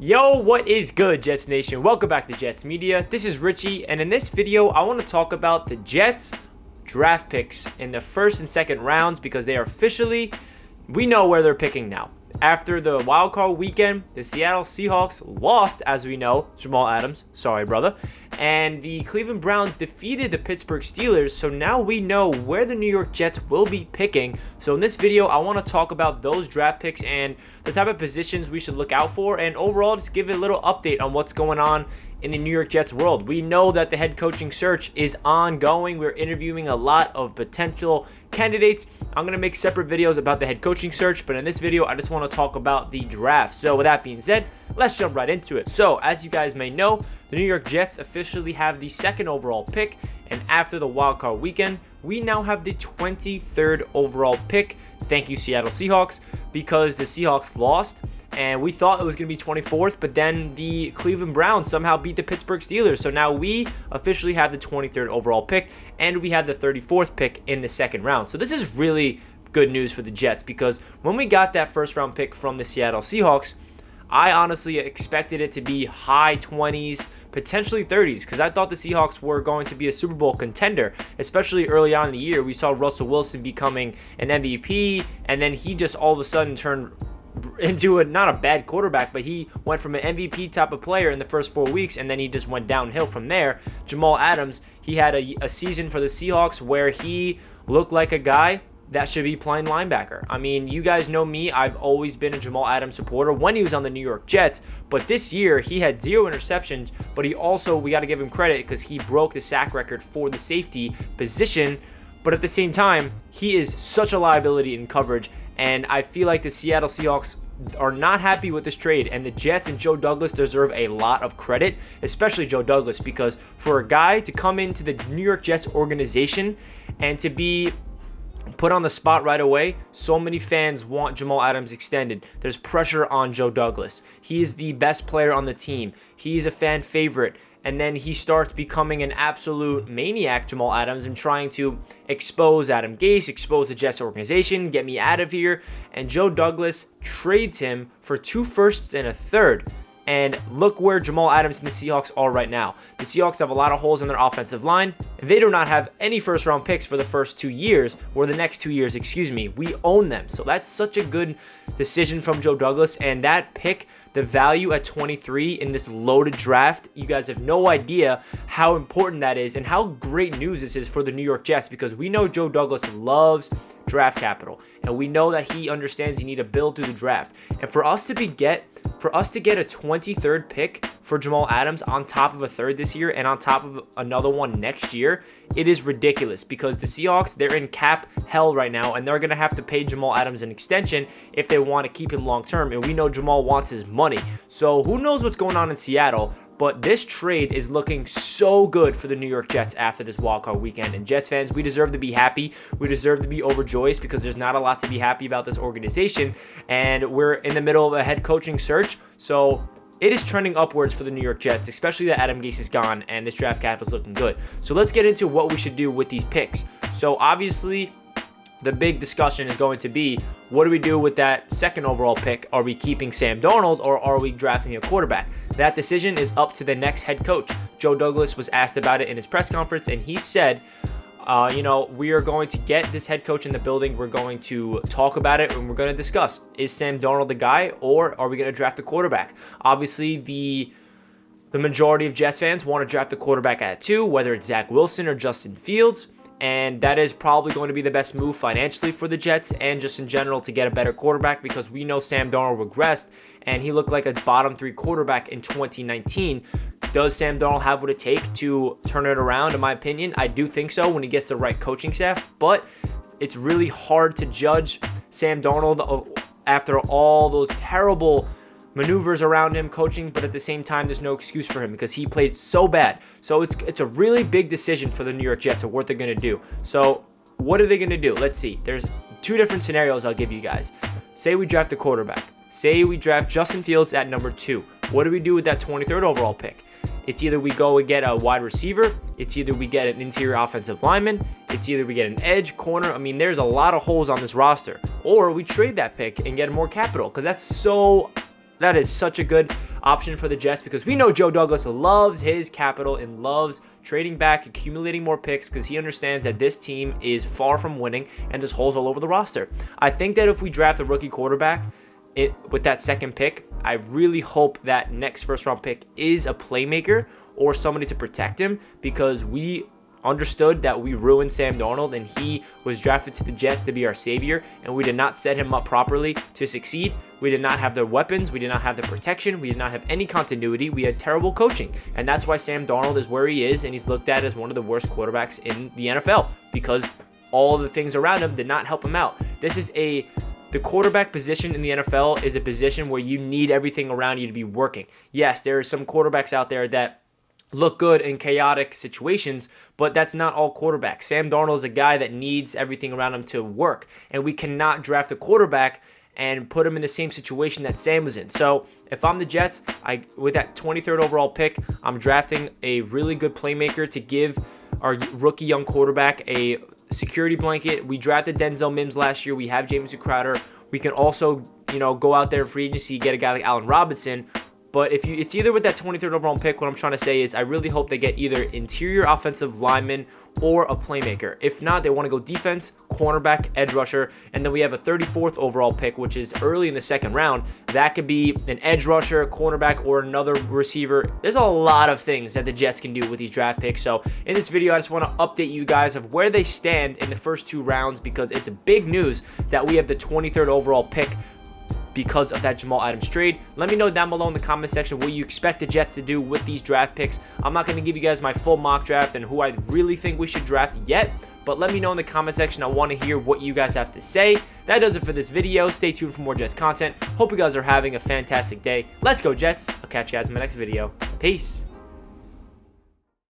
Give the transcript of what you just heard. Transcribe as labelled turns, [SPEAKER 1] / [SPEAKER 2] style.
[SPEAKER 1] Yo, what is good, Jets Nation? Welcome back to Jets Media. This is Richie, and in this video, I want to talk about the Jets draft picks in the first and second rounds because they are we know where they're picking now. After the wildcard weekend, the Seattle Seahawks lost, as we know, Jamal Adams, sorry brother, and the Cleveland Browns defeated the Pittsburgh Steelers, so now we know where the New York Jets will be picking. So in this video, I want to talk about those draft picks and the type of positions we should look out for, and overall just give it a little update on what's going on in the New York Jets world. We know that the head coaching search is ongoing. We're interviewing a lot of potential candidates. I'm going to make separate videos about the head coaching search, but in this video, I just want to talk about the draft. So with that being said, let's jump right into it. So as you guys may know, the New York Jets officially have the second overall pick, and after the wildcard weekend, we now have the 23rd overall pick. Thank you, Seattle Seahawks, because the Seahawks lost, and we thought it was going to be 24th, but then the Cleveland Browns somehow beat the Pittsburgh Steelers. So now we officially have the 23rd overall pick, and we have the 34th pick in the second round. So this is really good news for the Jets, because when we got that first round pick from the Seattle Seahawks, I honestly expected it to be high 20s, potentially 30s, because I thought the Seahawks were going to be a Super Bowl contender, especially early on in the year. We saw Russell Wilson becoming an MVP, and then he just all of a sudden turned into not a bad quarterback, but he went from an MVP type of player in the first 4 weeks, and then he just went downhill from there. Jamal Adams, he had a season for the Seahawks where he looked like a guy that should be playing linebacker. I mean, you guys know me. I've always been a Jamal Adams supporter when he was on the New York Jets, but this year he had 0 interceptions, but he also, we got to give him credit because he broke the sack record for the safety position, but at the same time, he is such a liability in coverage, and I feel like the Seattle Seahawks are not happy with this trade, and the Jets and Joe Douglas deserve a lot of credit, especially Joe Douglas, because for a guy to come into the New York Jets organization and to be put on the spot right away, so many fans want Jamal Adams extended. There's pressure on Joe Douglas. He is the best player on the team. He's a fan favorite. And then he starts becoming an absolute maniac, Jamal Adams, and trying to expose Adam Gase, expose the Jets organization, get me out of here. And Joe Douglas trades him for 2 firsts and a third. And look where Jamal Adams and the Seahawks are right now. The Seahawks have a lot of holes in their offensive line. They do not have any first-round picks for the first 2 years, or the next 2 years, We own them. So that's such a good decision from Joe Douglas. And that pick, the value at 23 in this loaded draft, you guys have no idea how important that is and how great news this is for the New York Jets, because we know Joe Douglas loves draft capital, and we know that he understands you need to build through the draft. And for us to get a 23rd pick for Jamal Adams on top of a third this year and on top of another one next year, it is ridiculous, because the Seahawks, they're in cap hell right now, and they're going to have to pay Jamal Adams an extension if they want to keep him long term, and we know Jamal wants his money. So who knows what's going on in Seattle, but this trade is looking so good for the New York Jets after this wildcard weekend. And Jets fans, we deserve to be happy. We deserve to be overjoyed, because there's not a lot to be happy about this organization. And we're in the middle of a head coaching search. So it is trending upwards for the New York Jets, especially that Adam Gase is gone and this draft capital is looking good. So let's get into what we should do with these picks. So obviously, the big discussion is going to be, what do we do with that second overall pick? Are we keeping Sam Darnold, or are we drafting a quarterback? That decision is up to the next head coach. Joe Douglas was asked about it in his press conference, and he said, we are going to get this head coach in the building. We're going to talk about it, and we're going to discuss, is Sam Darnold the guy, or are we going to draft a quarterback? Obviously, the majority of Jets fans want to draft the quarterback at 2, whether it's Zach Wilson or Justin Fields. And that is probably going to be the best move financially for the Jets and just in general to get a better quarterback, because we know Sam Darnold regressed and he looked like a bottom 3 quarterback in 2019. Does Sam Darnold have what it takes to turn it around? In my opinion, I do think so when he gets the right coaching staff, but it's really hard to judge Sam Darnold after all those terrible maneuvers around him coaching, but at the same time, there's no excuse for him because he played so bad. So it's a really big decision for the New York Jets of what they're going to do. So what are they going to do? Let's see. There's 2 different scenarios I'll give you guys. Say we draft a quarterback. Say we draft Justin Fields at number 2. What do we do with that 23rd overall pick? It's either we go and get a wide receiver, it's either we get an interior offensive lineman, it's either we get an edge, corner. I mean, there's a lot of holes on this roster. Or we trade that pick and get more capital, because that is such a good option for the Jets because we know Joe Douglas loves his capital and loves trading back, accumulating more picks because he understands that this team is far from winning and there's holes all over the roster. I think that if we draft a rookie quarterback with that second pick, I really hope that next first round pick is a playmaker or somebody to protect him, because we understood that we ruined Sam Darnold and he was drafted to the Jets to be our savior, and we did not set him up properly to succeed. We did not have the weapons, we did not have the protection, we did not have any continuity, we had terrible coaching, and that's why Sam Darnold is where he is, and he's looked at as one of the worst quarterbacks in the NFL because all the things around him did not help him out. The quarterback position in the NFL is a position where you need everything around you to be working. Yes, there are some quarterbacks out there that look good in chaotic situations, but that's not all quarterbacks. Sam Darnold is a guy that needs everything around him to work, and we cannot draft a quarterback and put him in the same situation that Sam was in. So if I'm the Jets, with that 23rd overall pick, I'm drafting a really good playmaker to give our rookie young quarterback a security blanket. We drafted Denzel Mims last year. We have Jamison Crowder. We can also, go out there in free agency, get a guy like Allen Robinson. But it's either with that 23rd overall pick, what I'm trying to say is I really hope they get either interior offensive lineman or a playmaker. If not, they want to go defense, cornerback, edge rusher, and then we have a 34th overall pick, which is early in the second round. That could be an edge rusher, cornerback, or another receiver. There's a lot of things that the Jets can do with these draft picks. So in this video, I just want to update you guys of where they stand in the first two rounds, because it's a big news that we have the 23rd overall pick because of that Jamal Adams trade. Let me know down below in the comment section what you expect the Jets to do with these draft picks. I'm not going to give you guys my full mock draft and who I really think we should draft yet, but let me know in the comment section. I want to hear what you guys have to say. That does it for this video. Stay tuned for more Jets content. Hope you guys are having a fantastic day. Let's go Jets. I'll catch you guys in my next video. Peace.